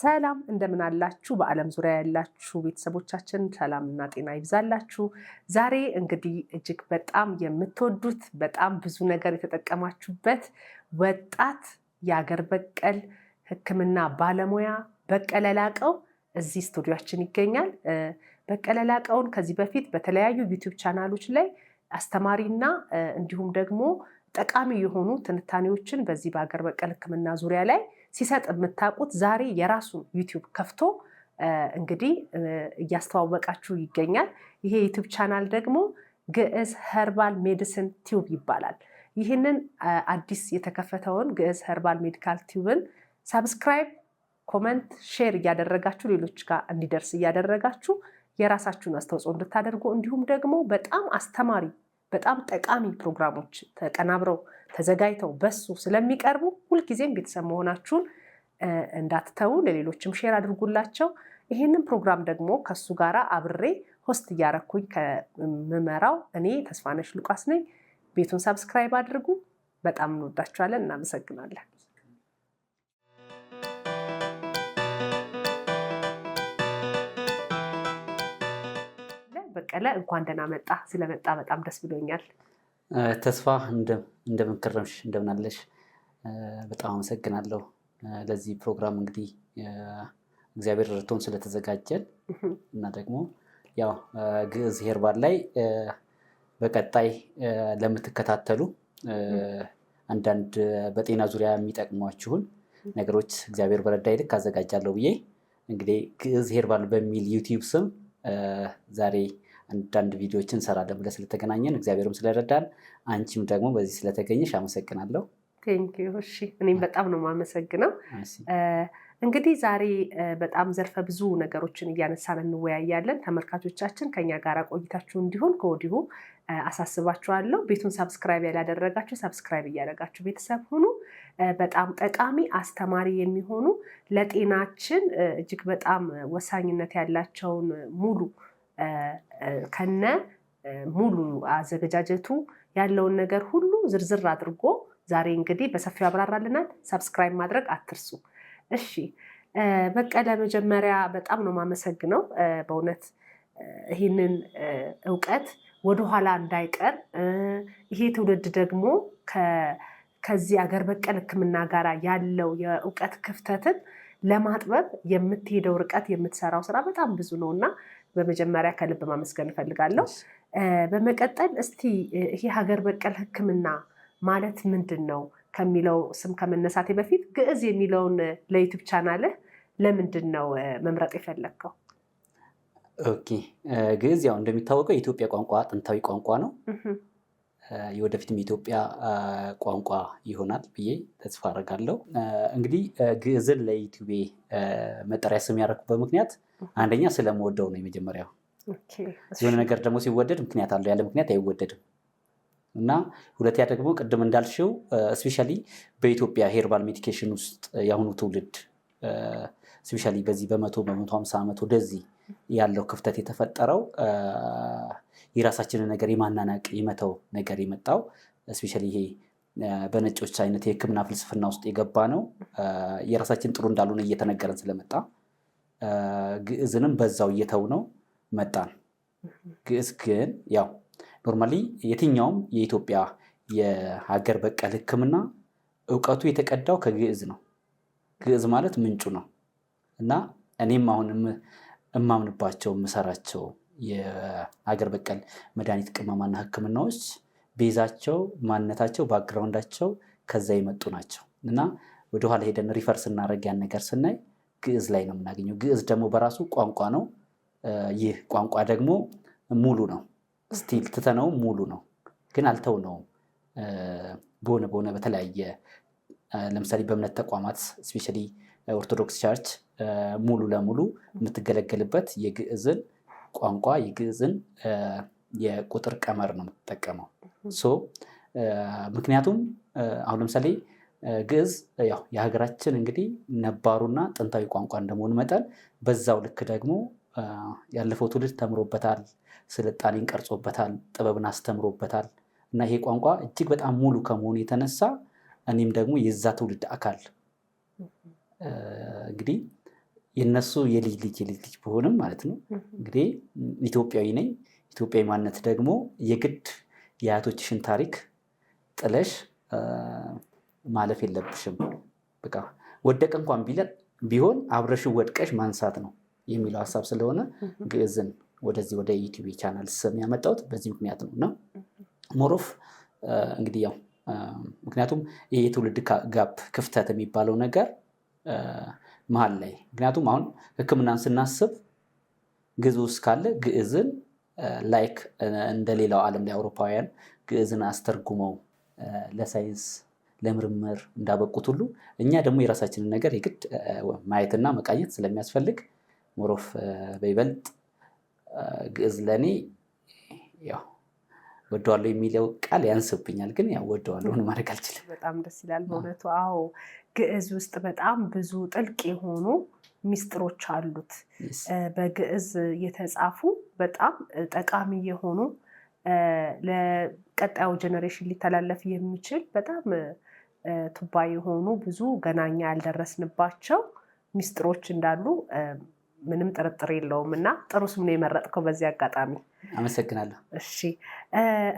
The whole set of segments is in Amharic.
ሰላም እንደምን አላችሁ? በዓለም ዙሪያ ያላችሁ ቤተሰቦቻችን ሰላምና ጤና ይብዛላችሁ። ዛሬ እንግዲህ እጅግ በጣም የምትወዱት በጣም ብዙ ነገር የተጠቀማችሁበት ወጣት የአገር በቀል ሕክምና ባለሙያ በቀለ ላቀው እዚህ ስቱዲዮአችን ይገኛል። በቀለ ላቀውን ከዚህ በፊት በተለያዩ ዩቲዩብ ቻናሎች ላይ አስተማሪና እንዲሁም ደግሞ ጠቃሚ የሆኑ ትንታኔዎችን በዚህ በአገር በቀል ሕክምና ዙሪያ ላይ ሲሰጥ የምታውቁት ዛሬ የራሱን ዩቲዩብ ከፍቶ እንግዲህ እያስተዋወቃችሁ ይገኛል። ይሄ ዩቲዩብ ቻናል ደግሞ ግዕዝ ኸርባል ሜዲሲን ቲዩብ ይባላል። ይህንን አዲስ የተከፈተውን ግዕዝ ኸርባል ሜዲካል ቲዩብን ሰብስክራይብ፣ ኮመንት፣ ሼር እያደረጋችሁ ሌሎች ጋር እንዲደርስ እያደረጋችሁ የራሳችሁን አስተዋጽኦ እንድታደርጉ እንዲሁም ደግሞ በጣም አስተማሪ በጣም ጠቃሚ ፕሮግራሞች ተቀናብረው ተዘጋጅተው በሱ ስለሚቀርቡ ሁልጊዜም ቤተሰብ መሆናችሁን እንዳትተዉ፣ ለሌሎችም ሼር አድርጉላቸው። ይህንን ፕሮግራም ደግሞ ከሱ ጋር አብሬ ሆስት እያረኩኝ ከምመራው እኔ ተስፋነሽ ሉቃስ ነኝ። ቤቱን ሰብስክራይብ አድርጉ። በጣም እንወዳችኋለን። እናመሰግናለን። በቀለ እንኳን ደህና መጣ። ስለመጣ በጣም ደስ ብሎኛል። ተስፋ እንደምን ከረምሽ? እንደምን አለሽ? በጣም አመሰግናለሁ ለዚህ ፕሮግራም እንግዲህ እግዚአብሔር ረድቶን ስለተዘጋጀን እና ደግሞ ያው ግዕዝ ኸርባል ላይ በቀጣይ ለምትከታተሉ አንዳንድ በጤና ዙሪያ የሚጠቅሟችሁን ነገሮች እግዚአብሔር በረዳይ ልክ አዘጋጃለሁ ብዬ እንግዲህ ግዕዝ ኸርባል በሚል ዩቲዩብ ስም ዛሬ አንዳንድ ቪዲዮዎችን እንሰራለን ብለን ስለተገናኘን እግዚአብሔርም ስለረዳን አንቺም ደግሞ በዚህ ስለተገኘሽ አመሰግናለሁ። ቴንኪዩ። እሺ፣ እኔም በጣም ነው የማመሰግነው። እንግዲህ ዛሬ በጣም ዘርፈ ብዙ ነገሮችን እያነሳን እንወያያለን። ተመልካቾቻችን ከኛ ጋር ቆይታችሁ እንዲሆን ከወዲሁ አሳስባችኋለሁ። ቤቱን ሰብስክራይብ ያላደረጋችሁ ሰብስክራይብ እያደረጋችሁ ቤተሰብ ሁኑ። በጣም ጠቃሚ አስተማሪ የሚሆኑ ለጤናችን እጅግ በጣም ወሳኝነት ያላቸውን ሙሉ ከነ ሙሉ አዘገጃጀቱ ያለውን ነገር ሁሉ ዝርዝር አድርጎ ዛሬ እንግዲህ በሰፊው ያብራራልናል። ሰብስክራይብ ማድረግ አትርሱ። እሺ በቀለ፣ መጀመሪያ በጣም ነው የማመሰግነው በእውነት ይህንን እውቀት ወደኋላ እንዳይቀር ይሄ ትውልድ ደግሞ ከዚህ አገር በቀል ሕክምና ጋር ያለው የእውቀት ክፍተትን ለማጥበብ የምትሄደው ርቀት የምትሰራው ስራ በጣም ብዙ ነው እና በመጀመሪያ ከልብ ማመስገን እፈልጋለሁ። በመቀጠል እስቲ ይሄ ሀገር በቀል ሕክምና ማለት ምንድን ነው ከሚለው ስም ከመነሳቴ በፊት ግዕዝ የሚለውን ለዩቲዩብ ቻናልህ ለምንድን ነው መምረጥ የፈለግከው? ኦኬ፣ ግዕዝ ያው እንደሚታወቀው የኢትዮጵያ ቋንቋ ጥንታዊ ቋንቋ ነው። የወደፊትም የኢትዮጵያ ቋንቋ ይሆናል ብዬ ተስፋ አደርጋለሁ። እንግዲህ ግዕዝን ለዩቲዩብ መጠሪያ ስም ያደረኩበት ምክንያት አንደኛ ስለምወደው ነው። የመጀመሪያው የሆነ ነገር ደግሞ ሲወደድ ምክንያት አለው፣ ያለ ምክንያት አይወደድም። እና ሁለተኛ ደግሞ ቅድም እንዳልሽው ስፔሻሊ በኢትዮጵያ ኸርባል ሜዲኬሽን ውስጥ የአሁኑ ትውልድ ስፔሻሊ በዚህ በ150 ዓመት ወደዚህ ያለው ክፍተት የተፈጠረው የራሳችንን ነገር የማናናቅ የመተው ነገር የመጣው ስፔሻሊ ይሄ በነጮች አይነት የሕክምና ፍልስፍና ውስጥ የገባ ነው። የራሳችን ጥሩ እንዳልሆነ እየተነገረን ስለመጣ ግዕዝንም በዛው እየተው ነው መጣን። ግዕዝ ግን ያው ኖርማሊ የትኛውም የኢትዮጵያ የሀገር በቀል ሕክምና እውቀቱ የተቀዳው ከግዕዝ ነው። ግዕዝ ማለት ምንጩ ነው እና እኔም አሁን እማምንባቸው የምሰራቸው የሀገር በቀል መድኃኒት ቅመማና ሕክምናዎች ቤዛቸው፣ ማንነታቸው፣ ባክግራውንዳቸው ከዛ የመጡ ናቸው እና ወደኋላ ሄደን ሪፈር ስናደርግ ያን ነገር ስናይ ግዕዝ ላይ ነው የምናገኘው። ግዕዝ ደግሞ በራሱ ቋንቋ ነው። ይህ ቋንቋ ደግሞ ሙሉ ነው። ስቲል ትተነው ሙሉ ነው ግን አልተው ነው በሆነ በተለያየ ለምሳሌ በእምነት ተቋማት ስፔሻሊ ኦርቶዶክስ ቸርች ሙሉ ለሙሉ የምትገለገልበት የግዕዝን ቋንቋ የግዕዝን የቁጥር ቀመር ነው የምትጠቀመው። ምክንያቱም አሁን ለምሳሌ ግዕዝ ያው የሀገራችን እንግዲህ ነባሩና ጥንታዊ ቋንቋ እንደመሆኑ መጠን በዛው ልክ ደግሞ ያለፈው ትውልድ ተምሮበታል፣ ስልጣኔን ቀርጾበታል፣ ጥበብን አስተምሮበታል እና ይሄ ቋንቋ እጅግ በጣም ሙሉ ከመሆኑ የተነሳ እኔም ደግሞ የዛ ትውልድ አካል እንግዲህ የነሱ የልጅ ልጅ በሆንም ማለት ነው። እንግዲህ ኢትዮጵያዊ ነኝ። ኢትዮጵያዊ ማንነት ደግሞ የግድ የአያቶችሽን ታሪክ ጥለሽ ማለፍ የለብሽም። በቃ ወደቀ እንኳን ቢሆን አብረሽ ወድቀሽ ማንሳት ነው የሚለው ሀሳብ ስለሆነ ግዕዝን ወደዚህ ወደ ዩቲዩብ ቻናል ስም ያመጣሁት በዚህ ምክንያት ነው። እና ሞሮፍ እንግዲህ ያው ምክንያቱም ይሄ የትውልድ ጋፕ ክፍተት የሚባለው ነገር መሀል ላይ ምክንያቱም አሁን ሕክምናን ስናስብ ግዕዝ ውስጥ ካለ ግዕዝን ላይክ እንደሌላው ዓለም ላይ አውሮፓውያን ግዕዝን አስተርጉመው ለሳይንስ ለምርምር እንዳበቁት ሁሉ እኛ ደግሞ የራሳችንን ነገር የግድ ማየትና መቃኘት ስለሚያስፈልግ ሞሮፍ በይበልጥ ግዕዝ ለእኔ ያው ወደዋለሁ የሚለው ቃል ያንስብኛል፣ ግን ያው ወደዋለሁ ምን ማድረግ አልችልም። በጣም ደስ ይላል በእውነቱ። አዎ ግዕዝ ውስጥ በጣም ብዙ ጥልቅ የሆኑ ሚስጥሮች አሉት። በግዕዝ የተጻፉ በጣም ጠቃሚ የሆኑ ለቀጣዩ ጀነሬሽን ሊተላለፍ የሚችል በጣም ቱባ የሆኑ ብዙ ገናኛ ያልደረስንባቸው ሚስጥሮች እንዳሉ ምንም ጥርጥር የለውም። እና ጥሩ ስም ነው የመረጥከው በዚህ አጋጣሚ አመሰግናለሁ። እሺ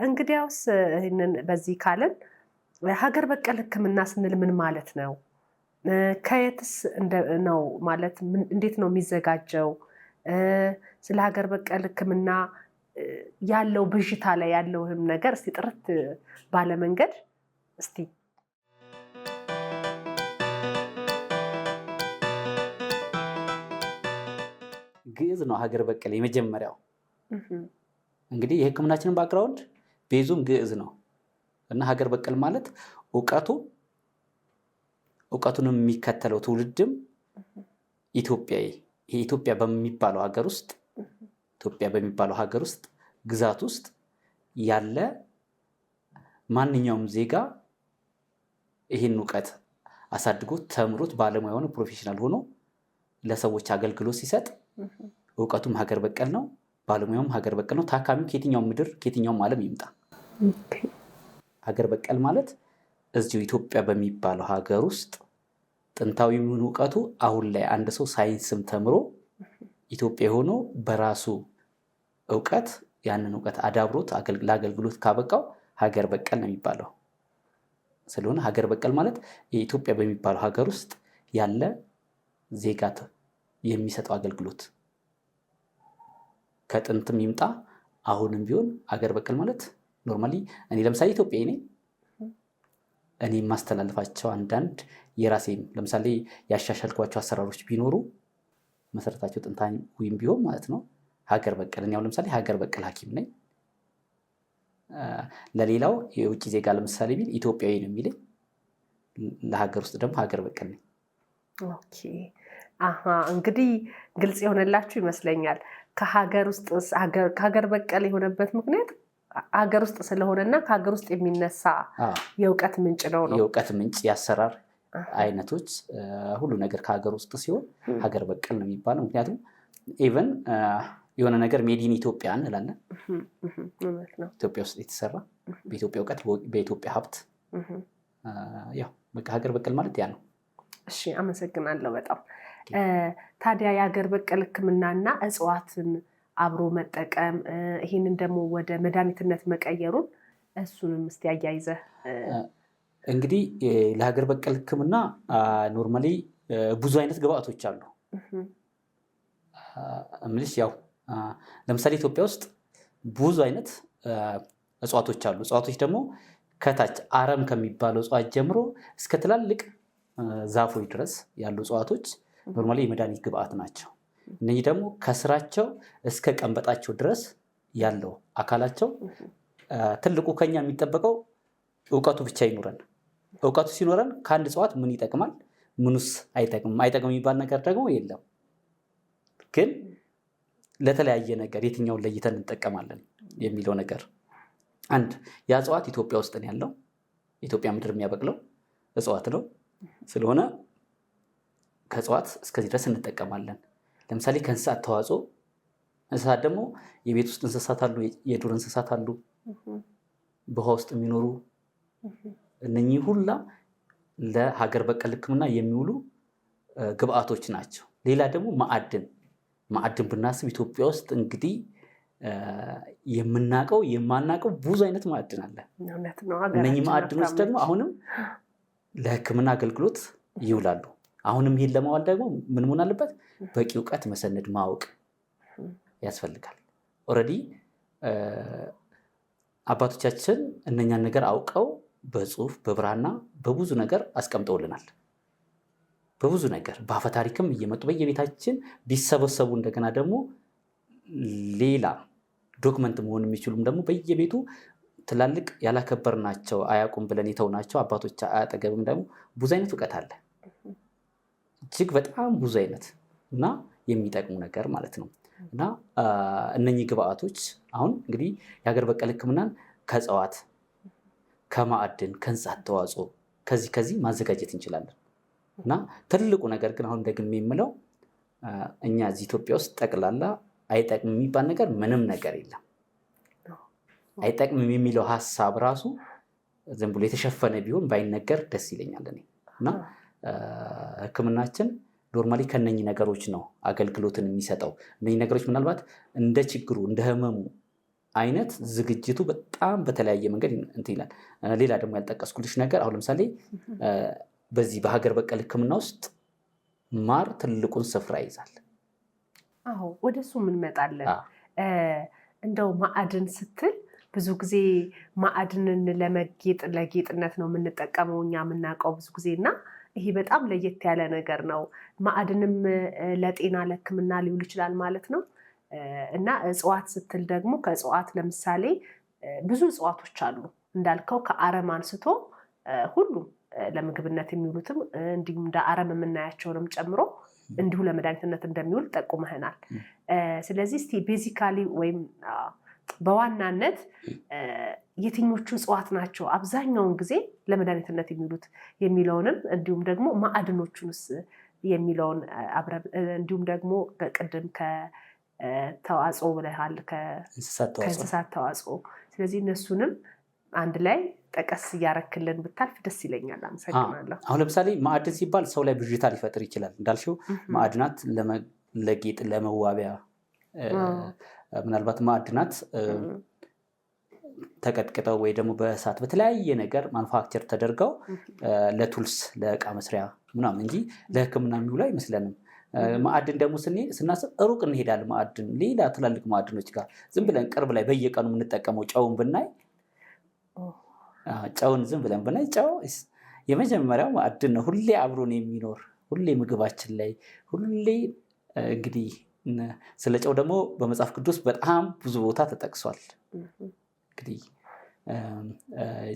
እንግዲያውስ ይህንን በዚህ ካልን ሀገር በቀል ሕክምና ስንል ምን ማለት ነው? ከየትስ ነው ማለት እንዴት ነው የሚዘጋጀው? ስለ ሀገር በቀል ሕክምና ያለው ብዥታ ላይ ያለውን ነገር እስቲ ጥርት ባለመንገድ እስቲ ግዕዝ ነው ሀገር በቀል የመጀመሪያው። እንግዲህ የሕክምናችንን ባክግራውንድ ቤዙም ግዕዝ ነው እና ሀገር በቀል ማለት እውቀቱንም የሚከተለው ትውልድም ኢትዮጵያዊ ይሄ ኢትዮጵያ በሚባለው ሀገር ውስጥ ግዛት ውስጥ ያለ ማንኛውም ዜጋ ይህን እውቀት አሳድጎ ተምሮት ባለሙያ ሆኖ ፕሮፌሽናል ሆኖ ለሰዎች አገልግሎት ሲሰጥ እውቀቱም ሀገር በቀል ነው፣ ባለሙያውም ሀገር በቀል ነው። ታካሚው ከየትኛውም ምድር ከየትኛውም ዓለም ይምጣ ሀገር በቀል ማለት እዚሁ ኢትዮጵያ በሚባለው ሀገር ውስጥ ጥንታዊውን እውቀቱ አሁን ላይ አንድ ሰው ሳይንስም ተምሮ ኢትዮጵያ ሆኖ በራሱ እውቀት ያንን እውቀት አዳብሮት ለአገልግሎት ካበቃው ሀገር በቀል ነው የሚባለው። ስለሆነ ሀገር በቀል ማለት የኢትዮጵያ በሚባለው ሀገር ውስጥ ያለ ዜጋት የሚሰጠው አገልግሎት ከጥንትም ይምጣ አሁንም ቢሆን ሀገር በቀል ማለት ኖርማሊ እኔ ለምሳሌ ኢትዮጵያዊ ነኝ። እኔ የማስተላልፋቸው አንዳንድ የራሴን ለምሳሌ ያሻሻልኳቸው አሰራሮች ቢኖሩ መሰረታቸው ጥንታዊም ቢሆን ማለት ነው ሀገር በቀል። እኔ አሁን ለምሳሌ ሀገር በቀል ሐኪም ነኝ። ለሌላው የውጭ ዜጋ ለምሳሌ ቢል ኢትዮጵያዊ ነው የሚለኝ፣ ለሀገር ውስጥ ደግሞ ሀገር በቀል ነኝ። ኦኬ እንግዲህ ግልጽ የሆነላችሁ ይመስለኛል። ከሀገር በቀል የሆነበት ምክንያት ሀገር ውስጥ ስለሆነና ከሀገር ውስጥ የሚነሳ የእውቀት ምንጭ ነው። የእውቀት ምንጭ፣ የአሰራር አይነቶች ሁሉ ነገር ከሀገር ውስጥ ሲሆን ሀገር በቀል ነው የሚባለው። ምክንያቱም ኢቨን የሆነ ነገር ሜዲን ኢትዮጵያ እንላለን። ኢትዮጵያ ውስጥ የተሰራ በኢትዮጵያ እውቀት በኢትዮጵያ ሀብት ያው በቃ ሀገር በቀል ማለት ያ ነው። እሺ አመሰግናለሁ በጣም። ታዲያ የሀገር በቀል ሕክምናና እጽዋትን አብሮ መጠቀም ይህንን ደግሞ ወደ መድኃኒትነት መቀየሩን እሱንም እስቲ አያይዘህ። እንግዲህ ለሀገር በቀል ሕክምና ኖርማሊ ብዙ አይነት ግብአቶች አሉ። እምልሽ ያው ለምሳሌ ኢትዮጵያ ውስጥ ብዙ አይነት እጽዋቶች አሉ። እጽዋቶች ደግሞ ከታች አረም ከሚባለው እጽዋት ጀምሮ እስከ ትላልቅ ዛፎች ድረስ ያሉ እጽዋቶች ኖርማሊ የመድኃኒት ግብአት ናቸው። እነዚህ ደግሞ ከስራቸው እስከ ቀንበጣቸው ድረስ ያለው አካላቸው ትልቁ ከኛ የሚጠበቀው እውቀቱ ብቻ ይኖረን። እውቀቱ ሲኖረን ከአንድ እጽዋት ምን ይጠቅማል፣ ምኑስ አይጠቅምም የሚባል ነገር ደግሞ የለም። ግን ለተለያየ ነገር የትኛውን ለይተን እንጠቀማለን የሚለው ነገር አንድ ያ እጽዋት ኢትዮጵያ ውስጥ ነው ያለው፣ ኢትዮጵያ ምድር የሚያበቅለው እጽዋት ነው። ስለሆነ ከእጽዋት እስከዚህ ድረስ እንጠቀማለን። ለምሳሌ ከእንስሳት ተዋጽኦ፣ እንስሳት ደግሞ የቤት ውስጥ እንስሳት አሉ፣ የዱር እንስሳት አሉ፣ በውሃ ውስጥ የሚኖሩ እነኚህ ሁላ ለሀገር በቀል ሕክምና የሚውሉ ግብአቶች ናቸው። ሌላ ደግሞ ማዕድን ብናስብ ኢትዮጵያ ውስጥ እንግዲህ የምናውቀው የማናውቀው ብዙ አይነት ማዕድን አለ። እነኚህ ማዕድኖች ደግሞ አሁንም ለሕክምና አገልግሎት ይውላሉ። አሁንም ይሄን ለማዋል ደግሞ ምን መሆን አለበት? በቂ እውቀት መሰነድ ማወቅ ያስፈልጋል። ኦልሬዲ አባቶቻችን እነኛን ነገር አውቀው በጽሁፍ በብራና በብዙ ነገር አስቀምጠውልናል። በብዙ ነገር በአፈ ታሪክም እየመጡ በየቤታችን ቢሰበሰቡ እንደገና ደግሞ ሌላ ዶክመንት መሆን የሚችሉም ደግሞ በየቤቱ ትላልቅ ያላከበርናቸው አያውቁም ብለን የተውናቸው አባቶች አጠገብም ደግሞ ብዙ አይነት እውቀት አለ። እጅግ በጣም ብዙ አይነት እና የሚጠቅሙ ነገር ማለት ነው። እና እነኚህ ግብአቶች አሁን እንግዲህ የሀገር በቀል ሕክምናን ከእጽዋት፣ ከማዕድን፣ ከእንስሳት ተዋጽኦ ከዚህ ማዘጋጀት እንችላለን። እና ትልቁ ነገር ግን አሁን ደግሜ የምለው እኛ እዚህ ኢትዮጵያ ውስጥ ጠቅላላ አይጠቅም የሚባል ነገር ምንም ነገር የለም። አይጠቅምም የሚለው ሀሳብ ራሱ ዝም ብሎ የተሸፈነ ቢሆን ባይነገር ደስ ይለኛል እኔ። እና ሕክምናችን ኖርማሊ ከነኚህ ነገሮች ነው አገልግሎትን የሚሰጠው። እነኚህ ነገሮች ምናልባት እንደ ችግሩ እንደ ህመሙ አይነት ዝግጅቱ በጣም በተለያየ መንገድ እንትን ይላል። ሌላ ደግሞ ያልጠቀስኩልሽ ነገር አሁን ለምሳሌ በዚህ በሀገር በቀል ሕክምና ውስጥ ማር ትልቁን ስፍራ ይይዛል። አዎ ወደሱ እንመጣለን። እንደው ማዕድን ስትል ብዙ ጊዜ ማዕድንን ለጌጥነት ነው የምንጠቀመው እኛ የምናውቀው ብዙ ጊዜ እና ይሄ በጣም ለየት ያለ ነገር ነው። ማዕድንም ለጤና ለሕክምና ሊውል ይችላል ማለት ነው። እና እጽዋት ስትል ደግሞ ከእጽዋት ለምሳሌ ብዙ እጽዋቶች አሉ እንዳልከው ከአረም አንስቶ ሁሉም ለምግብነት የሚውሉትም እንዲሁም እንደ አረም የምናያቸውንም ጨምሮ እንዲሁ ለመድኃኒትነት እንደሚውል ጠቁመህናል። ስለዚህ እስቲ ቤዚካሊ ወይም በዋናነት የትኞቹ እጽዋት ናቸው አብዛኛውን ጊዜ ለመድኃኒትነት የሚውሉት የሚለውንም እንዲሁም ደግሞ ማዕድኖቹንስ የሚለውን አብረን እንዲሁም ደግሞ ቅድም ከተዋጽኦ ብለሃል ከእንስሳት ተዋጽኦ። ስለዚህ እነሱንም አንድ ላይ ጠቀስ እያረክልን ብታልፍ ደስ ይለኛል። አመሰግናለሁ። አሁን ለምሳሌ ማዕድን ሲባል ሰው ላይ ብዥታ ሊፈጥር ይችላል። እንዳልሽው ማዕድናት ለጌጥ ለመዋቢያ ምናልባት ማዕድናት ተቀጥቅጠው ወይ ደግሞ በእሳት በተለያየ ነገር ማኑፋክቸር ተደርገው ለቱልስ ለእቃ መስሪያ ምናምን እንጂ ለሕክምና የሚውሉ አይመስለንም። ማዕድን ደግሞ ስናስብ ሩቅ እንሄዳለን። ማዕድን ሌላ ትላልቅ ማዕድኖች ጋር ዝም ብለን ቅርብ ላይ በየቀኑ የምንጠቀመው ጨውን ብናይ ጨው የመጀመሪያው ማዕድን ነው። ሁሌ አብሮን የሚኖር ሁሌ ምግባችን ላይ ሁሌ እንግዲህ ስለ ጨው ደግሞ በመጽሐፍ ቅዱስ በጣም ብዙ ቦታ ተጠቅሷል። እንግዲህ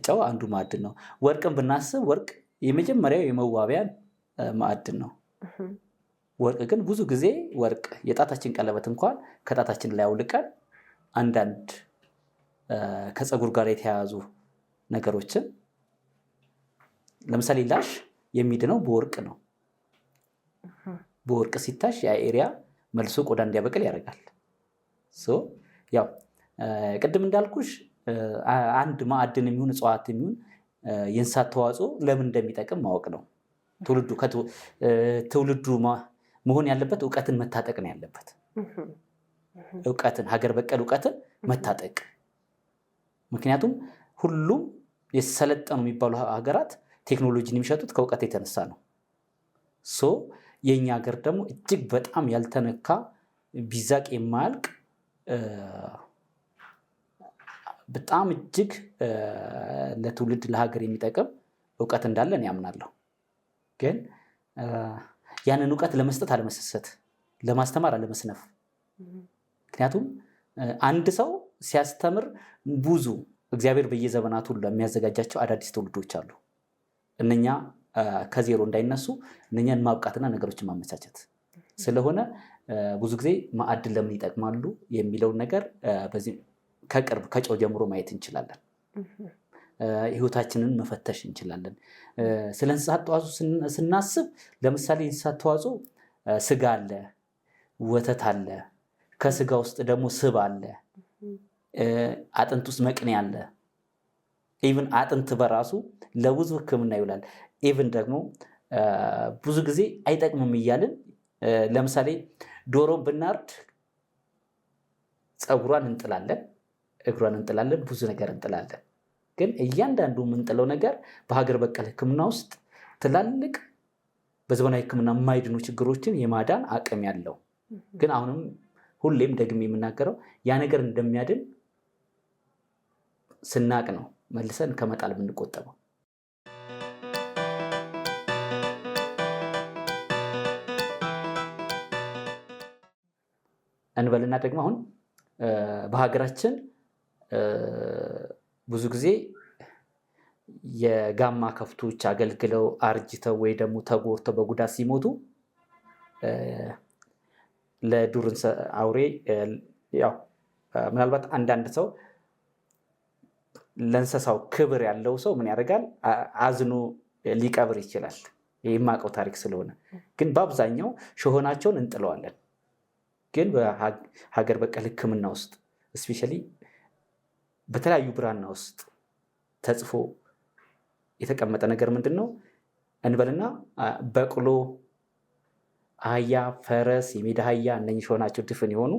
ጨው አንዱ ማዕድን ነው። ወርቅን ብናስብ ወርቅ የመጀመሪያው የመዋቢያ ማዕድን ነው። ወርቅ ግን ብዙ ጊዜ ወርቅ የጣታችን ቀለበት እንኳን ከጣታችን ላይ አውልቀን አንዳንድ ከፀጉር ጋር የተያያዙ ነገሮችን ለምሳሌ ላሽ የሚድነው በወርቅ ነው። በወርቅ ሲታሽ ያ ኤሪያ መልሶ ቆዳ እንዲያበቅል ያደርጋል። ያው ቅድም እንዳልኩሽ አንድ ማዕድን የሚሆን እጽዋት የሚሆን የእንስሳት ተዋጽኦ ለምን እንደሚጠቅም ማወቅ ነው። ትውልዱ መሆን ያለበት እውቀትን መታጠቅ ነው ያለበት። እውቀትን ሀገር በቀል እውቀትን መታጠቅ። ምክንያቱም ሁሉም የሰለጠኑ የሚባሉ ሀገራት ቴክኖሎጂን የሚሸጡት ከእውቀት የተነሳ ነው። የኛ ሀገር ደግሞ እጅግ በጣም ያልተነካ ቢዛቅ የማያልቅ በጣም እጅግ ለትውልድ ለሀገር የሚጠቅም እውቀት እንዳለን ያምናለሁ። ግን ያንን እውቀት ለመስጠት አለመሰሰት፣ ለማስተማር አለመስነፍ። ምክንያቱም አንድ ሰው ሲያስተምር ብዙ እግዚአብሔር በየዘመናቱ ሁሉ የሚያዘጋጃቸው አዳዲስ ትውልዶች አሉ። እነኛ ከዜሮ እንዳይነሱ እነኛን ማብቃትና ነገሮችን ማመቻቸት ስለሆነ ብዙ ጊዜ ማዕድን ለምን ይጠቅማሉ የሚለውን ነገር በዚህ ከቅርብ ከጨው ጀምሮ ማየት እንችላለን። ህይወታችንን መፈተሽ እንችላለን። ስለ እንስሳት ተዋጽኦ ስናስብ ለምሳሌ እንስሳት ተዋጽኦ ስጋ አለ፣ ወተት አለ፣ ከስጋ ውስጥ ደግሞ ስብ አለ፣ አጥንት ውስጥ መቅኔ አለ። ኢቭን አጥንት በራሱ ለብዙ ሕክምና ይውላል። ኢቭን ደግሞ ብዙ ጊዜ አይጠቅምም እያልን ለምሳሌ ዶሮ ብናርድ ፀጉሯን እንጥላለን፣ እግሯን እንጥላለን፣ ብዙ ነገር እንጥላለን። ግን እያንዳንዱ የምንጥለው ነገር በሀገር በቀል ሕክምና ውስጥ ትላልቅ በዘመናዊ ሕክምና የማይድኑ ችግሮችን የማዳን አቅም ያለው ግን አሁንም ሁሌም ደግሜ የምናገረው ያ ነገር እንደሚያድን ስናቅ ነው መልሰን ከመጣል የምንቆጠበው። እንበልና ደግሞ አሁን በሀገራችን ብዙ ጊዜ የጋማ ከብቶች አገልግለው አርጅተው ወይ ደግሞ ተጎርተው በጉዳት ሲሞቱ ለዱር አውሬ ያው ምናልባት አንዳንድ ሰው ለእንስሳው ክብር ያለው ሰው ምን ያደርጋል? አዝኖ ሊቀብር ይችላል። የማውቀው ታሪክ ስለሆነ ግን በአብዛኛው ሾሆናቸውን እንጥለዋለን። ግን በሀገር በቀል ሕክምና ውስጥ እስፔሻሊ በተለያዩ ብራና ውስጥ ተጽፎ የተቀመጠ ነገር ምንድን ነው እንበልና በቅሎ፣ አህያ፣ ፈረስ፣ የሜዳ አህያ እነኚህ ሾሆናቸው ድፍን የሆኑ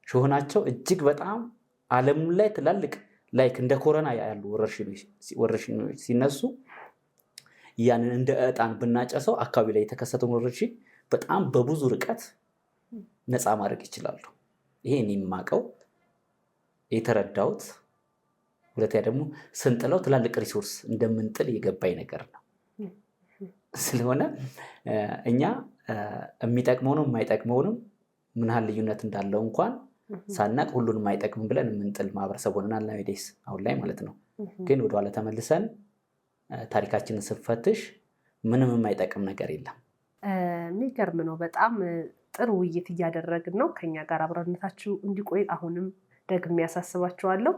ሾሆናቸው እጅግ በጣም ዓለም ላይ ትላልቅ ላይክ እንደ ኮሮና ያሉ ወረርሽኞች ሲነሱ ያንን እንደ ዕጣን ብናጨሰው አካባቢ ላይ የተከሰተውን ወረርሽኝ በጣም በብዙ ርቀት ነፃ ማድረግ ይችላሉ። ይሄ እኔ የማውቀው የተረዳሁት፣ ሁለተኛ ደግሞ ስንጥለው ትላልቅ ሪሶርስ እንደምንጥል የገባኝ ነገር ነው። ስለሆነ እኛ የሚጠቅመውንም የማይጠቅመውንም ምን ያህል ልዩነት እንዳለው እንኳን ሳናቅ ሁሉንም አይጠቅምም ብለን የምንጥል ማህበረሰብ ሆነናል ናዊዴስ አሁን ላይ ማለት ነው። ግን ወደኋላ ተመልሰን ታሪካችንን ስንፈትሽ ምንም የማይጠቅም ነገር የለም። የሚገርም ነው። በጣም ጥሩ ውይይት እያደረግን ነው። ከኛ ጋር አብረነታችሁ እንዲቆይ አሁንም ደግሜ ያሳስባችኋለሁ።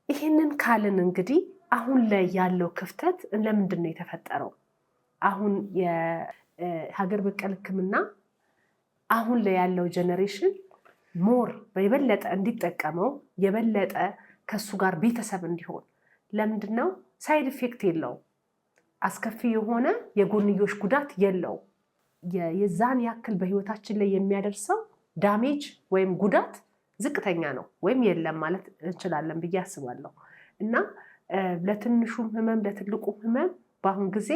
ይህንን ካልን እንግዲህ አሁን ላይ ያለው ክፍተት ለምንድን ነው የተፈጠረው? አሁን የሀገር በቀል ሕክምና አሁን ላይ ያለው ጀነሬሽን ሞር የበለጠ እንዲጠቀመው የበለጠ ከሱ ጋር ቤተሰብ እንዲሆን ለምንድን ነው? ሳይድ ኢፌክት የለው፣ አስከፊ የሆነ የጎንዮሽ ጉዳት የለው። የዛን ያክል በህይወታችን ላይ የሚያደርሰው ዳሜጅ ወይም ጉዳት ዝቅተኛ ነው ወይም የለም ማለት እንችላለን ብዬ አስባለሁ። እና ለትንሹም ህመም ለትልቁም ህመም በአሁን ጊዜ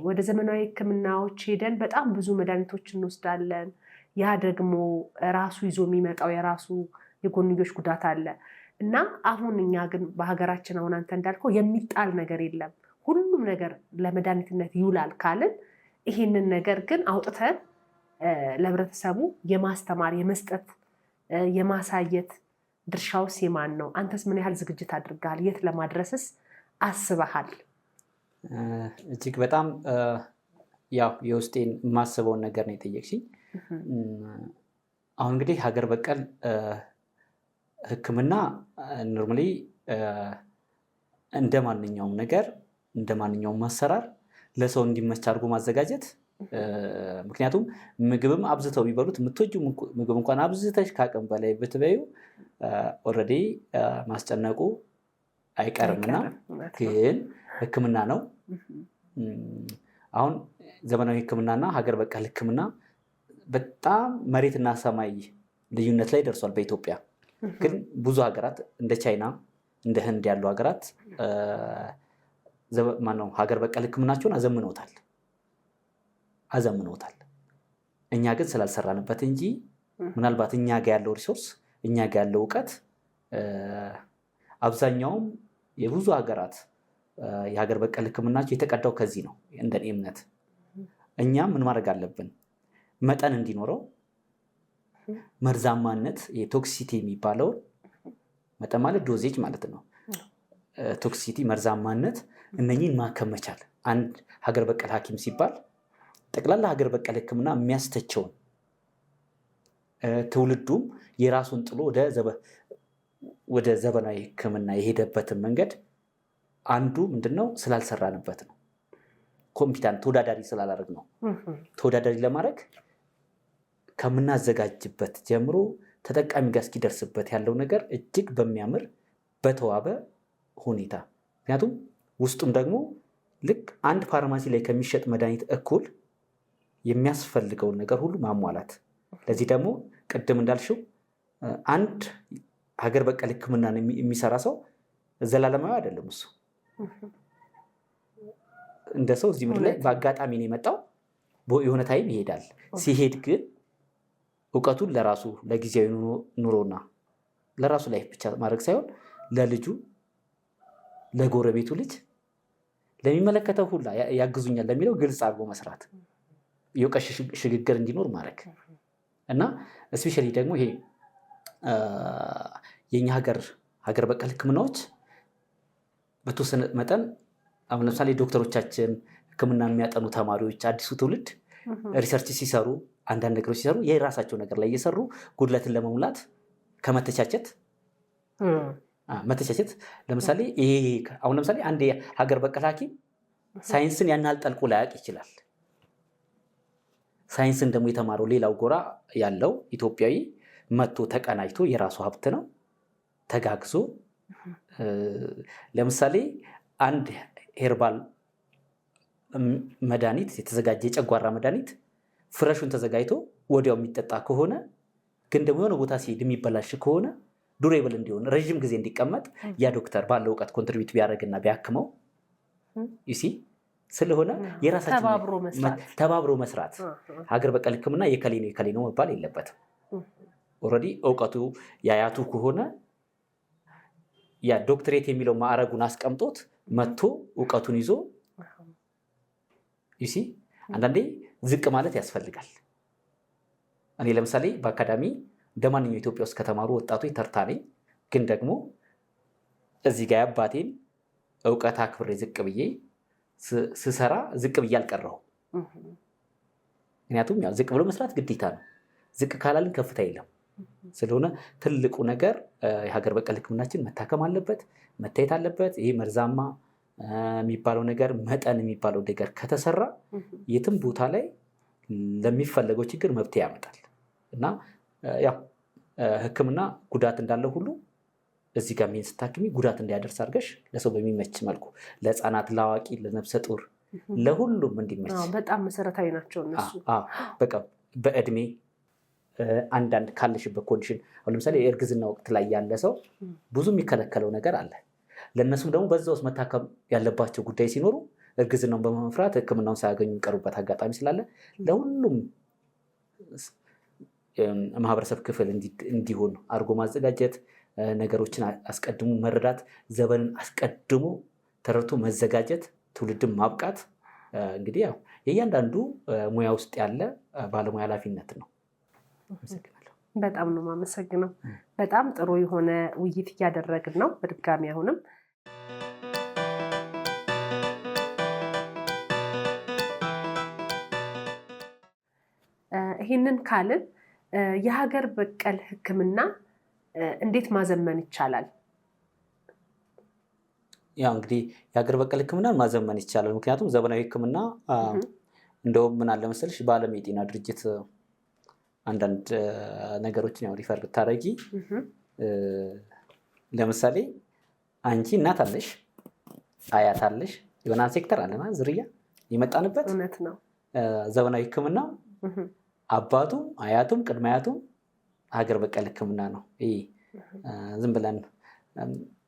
ወደ ዘመናዊ ህክምናዎች ሄደን በጣም ብዙ መድኃኒቶች እንወስዳለን። ያ ደግሞ ራሱ ይዞ የሚመጣው የራሱ የጎንዮሽ ጉዳት አለ እና አሁን እኛ ግን በሀገራችን አሁን አንተ እንዳልከው የሚጣል ነገር የለም፣ ሁሉም ነገር ለመድኃኒትነት ይውላል ካልን ይሄንን ነገር ግን አውጥተን ለህብረተሰቡ የማስተማር የመስጠት የማሳየት ድርሻውስ የማን ነው? አንተስ ምን ያህል ዝግጅት አድርገሃል? የት ለማድረስስ አስበሃል? እጅግ በጣም ያው የውስጤን የማስበውን ነገር ነው የጠየቅሽኝ። አሁን እንግዲህ ሀገር በቀል ሕክምና ኖርማሊ እንደ ማንኛውም ነገር እንደ ማንኛውም አሰራር ለሰው እንዲመች አድርጎ ማዘጋጀት። ምክንያቱም ምግብም አብዝተው ቢበሉት የምትወጂው ምግብ እንኳን አብዝተሽ ከአቅም በላይ ብትበዩ ኦልሬዲ ማስጨነቁ አይቀርምና ግን ሕክምና ነው። አሁን ዘመናዊ ሕክምናና ሀገር በቀል ሕክምና በጣም መሬትና ሰማይ ልዩነት ላይ ደርሷል። በኢትዮጵያ ግን ብዙ ሀገራት እንደ ቻይና እንደ ህንድ ያሉ ሀገራት ሀገር በቀል ሕክምናቸውን አዘምነውታል። እኛ ግን ስላልሰራንበት እንጂ ምናልባት እኛ ጋ ያለው ሪሶርስ እኛ ጋ ያለው እውቀት አብዛኛውም የብዙ ሀገራት የሀገር በቀል ሕክምናቸው የተቀዳው ከዚህ ነው። እንደኔ እምነት እኛም ምን ማድረግ አለብን? መጠን እንዲኖረው መርዛማነት የቶክሲቲ የሚባለውን መጠን ማለት ዶዜጅ ማለት ነው። ቶክሲቲ መርዛማነት እነኚህን ማከም መቻል። አንድ ሀገር በቀል ሐኪም ሲባል ጠቅላላ ሀገር በቀል ሕክምና የሚያስተቸውን ትውልዱም የራሱን ጥሎ ወደ ዘመናዊ ሕክምና የሄደበትን መንገድ አንዱ ምንድነው? ስላልሰራንበት ነው። ኮምፒታንት ተወዳዳሪ ስላላደረግ ነው። ተወዳዳሪ ለማድረግ ከምናዘጋጅበት ጀምሮ ተጠቃሚ ጋር እስኪደርስበት ያለው ነገር እጅግ በሚያምር በተዋበ ሁኔታ፣ ምክንያቱም ውስጡም ደግሞ ልክ አንድ ፋርማሲ ላይ ከሚሸጥ መድኃኒት እኩል የሚያስፈልገውን ነገር ሁሉ ማሟላት። ለዚህ ደግሞ ቅድም እንዳልሽው አንድ ሀገር በቀል ሕክምናን የሚሰራ ሰው ዘላለማዊ አይደለም። እሱ እንደ ሰው እዚህ ምድር ላይ በአጋጣሚ ነው የመጣው፣ የሆነ ታይም ይሄዳል። ሲሄድ ግን እውቀቱን ለራሱ ለጊዜያዊ ኑሮና ለራሱ ላይ ብቻ ማድረግ ሳይሆን ለልጁ፣ ለጎረቤቱ ልጅ፣ ለሚመለከተው ሁላ ያግዙኛል ለሚለው ግልጽ አድርጎ መስራት፣ የእውቀት ሽግግር እንዲኖር ማድረግ እና እስፔሻሊ ደግሞ ይሄ የኛ ሀገር በቀል ሕክምናዎች በተወሰነ መጠን አሁን ለምሳሌ ዶክተሮቻችን፣ ሕክምና የሚያጠኑ ተማሪዎች፣ አዲሱ ትውልድ ሪሰርች ሲሰሩ፣ አንዳንድ ነገሮች ሲሰሩ የራሳቸው ነገር ላይ እየሰሩ ጉድለትን ለመሙላት ከመተቻቸት ለምሳሌ አሁን ለምሳሌ አንድ ሀገር በቀል ሐኪም ሳይንስን ያን ያህል ጠልቆ ላያውቅ ይችላል። ሳይንስን ደግሞ የተማረው ሌላው ጎራ ያለው ኢትዮጵያዊ መጥቶ ተቀናጅቶ የራሱ ሀብት ነው ተጋግዞ ለምሳሌ አንድ ሄርባል መድኃኒት የተዘጋጀ የጨጓራ መድኃኒት ፍረሹን ተዘጋጅቶ ወዲያው የሚጠጣ ከሆነ ግን ደግሞ የሆነ ቦታ ሲሄድ የሚበላሽ ከሆነ ዱሬብል እንዲሆን ረዥም ጊዜ እንዲቀመጥ ያ ዶክተር ባለው እውቀት ኮንትሪቢዩት ቢያደርግና ቢያክመው ዩሲ ስለሆነ የራሳችን ተባብሮ መስራት ሀገር በቀል ሕክምና የከሌ ነው መባል የለበትም። ኦልሬዲ እውቀቱ ያያቱ ከሆነ ያ ዶክትሬት የሚለው ማዕረጉን አስቀምጦት መጥቶ እውቀቱን ይዞ ዩሲ አንዳንዴ ዝቅ ማለት ያስፈልጋል። እኔ ለምሳሌ በአካዳሚ እንደማንኛው ኢትዮጵያ ውስጥ ከተማሩ ወጣቶች ተርታ ነኝ። ግን ደግሞ እዚህ ጋር አባቴን እውቀት አክብሬ ዝቅ ብዬ ስሰራ ዝቅ ብዬ አልቀረሁም። ምክንያቱም ያው ዝቅ ብሎ መስራት ግዴታ ነው። ዝቅ ካላልን ከፍታ የለም። ስለሆነ ትልቁ ነገር የሀገር በቀል ሕክምናችን መታከም አለበት፣ መታየት አለበት። ይሄ መርዛማ የሚባለው ነገር መጠን የሚባለው ነገር ከተሰራ የትም ቦታ ላይ ለሚፈለገው ችግር መፍትሄ ያመጣል እና ያው ሕክምና ጉዳት እንዳለው ሁሉ እዚህ ጋር ምን ስታክሚ ጉዳት እንዳያደርስ አድርገሽ ለሰው በሚመች መልኩ ለሕፃናት፣ ለአዋቂ፣ ለነፍሰ ጡር ለሁሉም እንዲመች በጣም መሰረታዊ ናቸው እነሱ። በቃ በእድሜ አንዳንድ ካለሽበት ኮንዲሽን አሁን ለምሳሌ የእርግዝና ወቅት ላይ ያለ ሰው ብዙ የሚከለከለው ነገር አለ። ለእነሱም ደግሞ በዛ ውስጥ መታከም ያለባቸው ጉዳይ ሲኖሩ እርግዝናውን በመፍራት ሕክምናውን ሳያገኙ የሚቀሩበት አጋጣሚ ስላለ ለሁሉም ማህበረሰብ ክፍል እንዲሆን አድርጎ ማዘጋጀት፣ ነገሮችን አስቀድሞ መረዳት፣ ዘመንን አስቀድሞ ተረድቶ መዘጋጀት፣ ትውልድን ማብቃት እንግዲህ ያው የእያንዳንዱ ሙያ ውስጥ ያለ ባለሙያ ኃላፊነት ነው። በጣም ነው የማመሰግነው። በጣም ጥሩ የሆነ ውይይት እያደረግን ነው። በድጋሚ አሁንም ይህንን ካልን የሀገር በቀል ሕክምና እንዴት ማዘመን ይቻላል? ያው እንግዲህ የሀገር በቀል ሕክምናን ማዘመን ይቻላል። ምክንያቱም ዘመናዊ ሕክምና እንደውም ምን አለ መሰለሽ በዓለም የጤና ድርጅት አንዳንድ ነገሮችን ያው ሪፈር ብታደርጊ ለምሳሌ አንቺ እናት አለሽ፣ አያት አለሽ፣ የሆነ ሴክተር አለና ዝርያ የመጣንበት እውነት ነው። ዘመናዊ ሕክምና አባቱም አያቱም ቅድመ አያቱም ሀገር በቀል ሕክምና ነው። ይሄ ዝም ብለን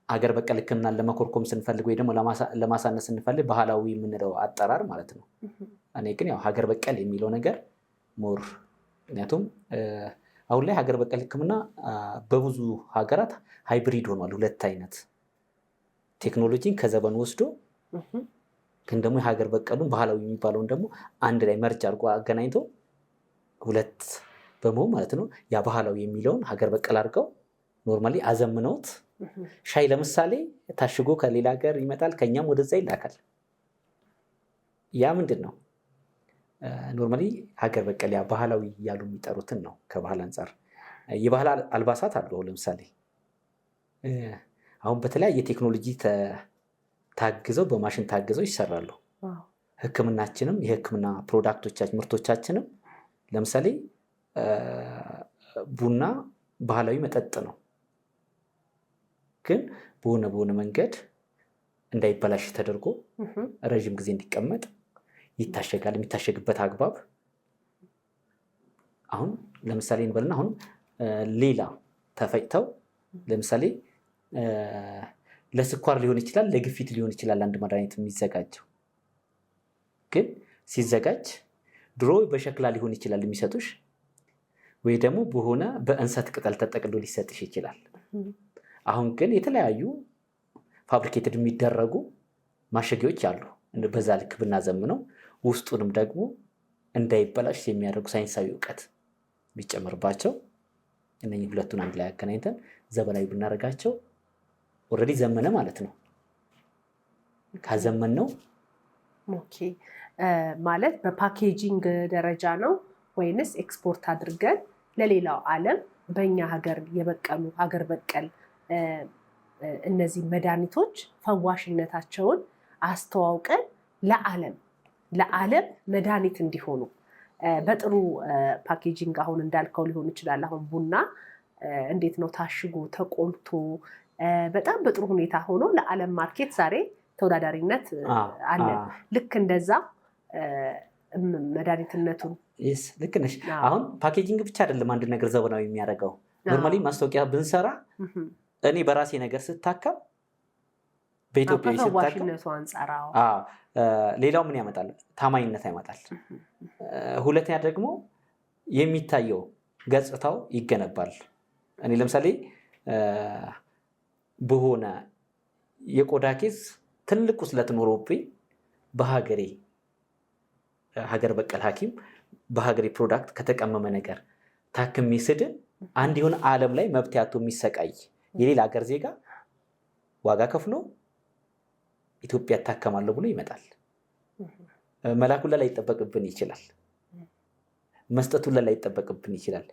ሀገር በቀል ሕክምናን ለመኮርኮም ስንፈልግ ወይ ደግሞ ለማሳነስ ስንፈልግ ባህላዊ የምንለው አጠራር ማለት ነው። እኔ ግን ያው ሀገር በቀል የሚለው ነገር ሞር ምክንያቱም አሁን ላይ ሀገር በቀል ሕክምና በብዙ ሀገራት ሃይብሪድ ሆኗል። ሁለት አይነት ቴክኖሎጂን ከዘመኑ ወስዶ ግን ደግሞ የሀገር በቀሉን ባህላዊ የሚባለውን ደግሞ አንድ ላይ መርጅ አድርጎ አገናኝቶ ሁለት በመሆን ማለት ነው ያ ባህላዊ የሚለውን ሀገር በቀል አድርገው ኖርማሊ አዘምነውት ሻይ ለምሳሌ ታሽጎ ከሌላ ሀገር ይመጣል፣ ከኛም ወደዛ ይላካል። ያ ምንድን ነው ኖርማሊ ሀገር በቀል ያ ባህላዊ እያሉ የሚጠሩትን ነው። ከባህል አንጻር የባህል አልባሳት አሉ። ለምሳሌ አሁን በተለያየ ቴክኖሎጂ ታግዘው በማሽን ታግዘው ይሰራሉ። ሕክምናችንም የሕክምና ፕሮዳክቶቻችን ምርቶቻችንም ለምሳሌ ቡና ባህላዊ መጠጥ ነው፣ ግን በሆነ መንገድ እንዳይበላሽ ተደርጎ ረዥም ጊዜ እንዲቀመጥ ይታሸጋል። የሚታሸግበት አግባብ አሁን ለምሳሌ እንበልና አሁን ሌላ ተፈጭተው ለምሳሌ ለስኳር ሊሆን ይችላል፣ ለግፊት ሊሆን ይችላል አንድ መድኃኒት የሚዘጋጀው። ግን ሲዘጋጅ ድሮ በሸክላ ሊሆን ይችላል የሚሰጡሽ፣ ወይ ደግሞ በሆነ በእንሰት ቅጠል ተጠቅሎ ሊሰጥሽ ይችላል። አሁን ግን የተለያዩ ፋብሪኬትድ የሚደረጉ ማሸጊያዎች አሉ። በዛ ልክ ብናዘምነው ውስጡንም ደግሞ እንዳይበላሽ የሚያደርጉ ሳይንሳዊ እውቀት ቢጨምርባቸው እነኚህ ሁለቱን አንድ ላይ አገናኝተን ዘመናዊ ብናደርጋቸው ኦልሬዲ ዘመነ ማለት ነው። ካዘመን ነው ኦኬ ማለት በፓኬጂንግ ደረጃ ነው ወይንስ ኤክስፖርት አድርገን ለሌላው ዓለም በእኛ ሀገር የበቀሉ ሀገር በቀል እነዚህ መድኃኒቶች ፈዋሽነታቸውን አስተዋውቀን ለዓለም መድኃኒት እንዲሆኑ በጥሩ ፓኬጂንግ አሁን እንዳልከው ሊሆን ይችላል። አሁን ቡና እንዴት ነው ታሽጎ ተቆልቶ በጣም በጥሩ ሁኔታ ሆኖ ለዓለም ማርኬት ዛሬ ተወዳዳሪነት አለን። ልክ እንደዛ መድኃኒትነቱን ልክ ነሽ። አሁን ፓኬጂንግ ብቻ አይደለም አንድ ነገር ዘመናዊ የሚያደርገው። ኖርማሊ ማስታወቂያ ብንሰራ እኔ በራሴ ነገር ስታከም በኢትዮጵያ ከፈዋሽነቱ አንጻር ሌላው ምን ያመጣል? ታማኝነት ያመጣል። ሁለተኛ ደግሞ የሚታየው ገጽታው ይገነባል። እኔ ለምሳሌ በሆነ የቆዳ ኬዝ ትልቅ ቁስለት ኖሮብኝ በሀገሬ ሀገር በቀል ሐኪም በሀገሬ ፕሮዳክት ከተቀመመ ነገር ታክሜ ስድን አንድ የሆነ ዓለም ላይ መብት ያቶ የሚሰቃይ የሌላ ሀገር ዜጋ ዋጋ ከፍሎ ኢትዮጵያ ታከማለሁ ብሎ ይመጣል። መላኩላ ላይ ይጠበቅብን ይችላል፣ መስጠቱላ ላይ ይጠበቅብን ይችላል።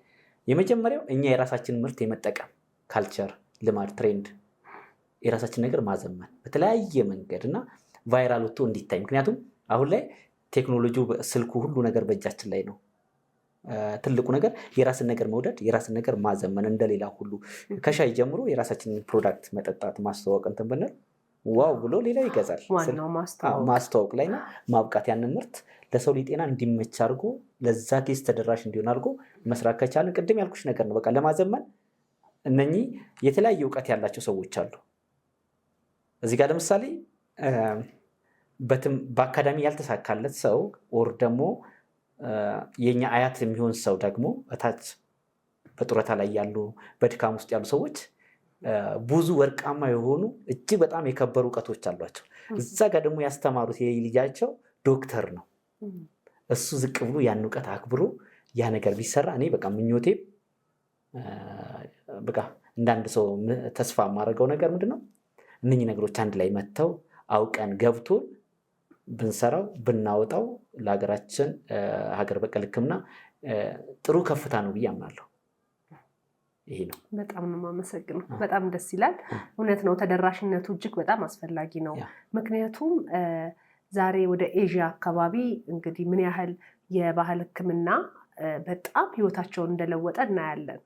የመጀመሪያው እኛ የራሳችን ምርት የመጠቀም ካልቸር፣ ልማድ፣ ትሬንድ የራሳችን ነገር ማዘመን በተለያየ መንገድ እና ቫይራል ወጥቶ እንዲታይ። ምክንያቱም አሁን ላይ ቴክኖሎጂው ስልኩ ሁሉ ነገር በእጃችን ላይ ነው። ትልቁ ነገር የራስን ነገር መውደድ፣ የራስን ነገር ማዘመን። እንደሌላ ሁሉ ከሻይ ጀምሮ የራሳችንን ፕሮዳክት መጠጣት ማስተዋወቅ እንትን ብንል ዋው ብሎ ሌላ ይገዛል። ማስተዋወቅ ላይ ነው ማብቃት። ያንን ምርት ለሰው ጤና እንዲመች አድርጎ ለዛ ኬስ ተደራሽ እንዲሆን አድርጎ መስራት ከቻልን ቅድም ያልኩሽ ነገር ነው። በቃ ለማዘመን እነኚህ የተለያየ እውቀት ያላቸው ሰዎች አሉ። እዚህ ጋር ለምሳሌ በአካዳሚ ያልተሳካለት ሰው ወር ደግሞ የኛ አያት የሚሆን ሰው ደግሞ እታች በጡረታ ላይ ያሉ በድካም ውስጥ ያሉ ሰዎች ብዙ ወርቃማ የሆኑ እጅግ በጣም የከበሩ እውቀቶች አሏቸው። እዛ ጋር ደግሞ ያስተማሩት የልጃቸው ዶክተር ነው። እሱ ዝቅ ብሎ ያን እውቀት አክብሮ ያ ነገር ቢሰራ እኔ በቃ ምኞቴ በቃ እንዳንድ ሰው ተስፋ የማደርገው ነገር ምንድነው እነኚህ ነገሮች አንድ ላይ መጥተው አውቀን ገብቶ ብንሰራው ብናወጣው ለሀገራችን ሀገር በቀል ሕክምና ጥሩ ከፍታ ነው ብዬ አምናለሁ። ይሄ ነው። በጣም ነው የማመሰግነው። በጣም ደስ ይላል። እውነት ነው፣ ተደራሽነቱ እጅግ በጣም አስፈላጊ ነው። ምክንያቱም ዛሬ ወደ ኤዥያ አካባቢ እንግዲህ ምን ያህል የባህል ሕክምና በጣም ህይወታቸውን እንደለወጠ እናያለን።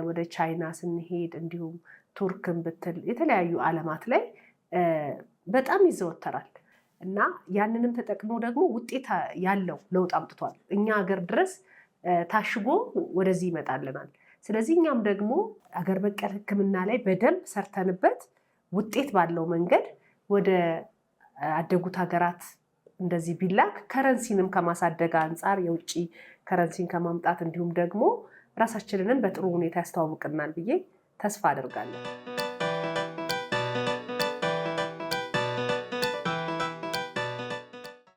ወደ ቻይና ስንሄድ እንዲሁም ቱርክን ብትል የተለያዩ ዓለማት ላይ በጣም ይዘወተራል እና ያንንም ተጠቅሞ ደግሞ ውጤት ያለው ለውጥ አምጥቷል። እኛ ሀገር ድረስ ታሽጎ ወደዚህ ይመጣልናል። ስለዚህ እኛም ደግሞ አገር በቀል ሕክምና ላይ በደንብ ሰርተንበት ውጤት ባለው መንገድ ወደ አደጉት ሀገራት እንደዚህ ቢላክ ከረንሲንም ከማሳደግ አንጻር የውጭ ከረንሲን ከማምጣት እንዲሁም ደግሞ ራሳችንንን በጥሩ ሁኔታ ያስተዋውቅናል ብዬ ተስፋ አደርጋለሁ።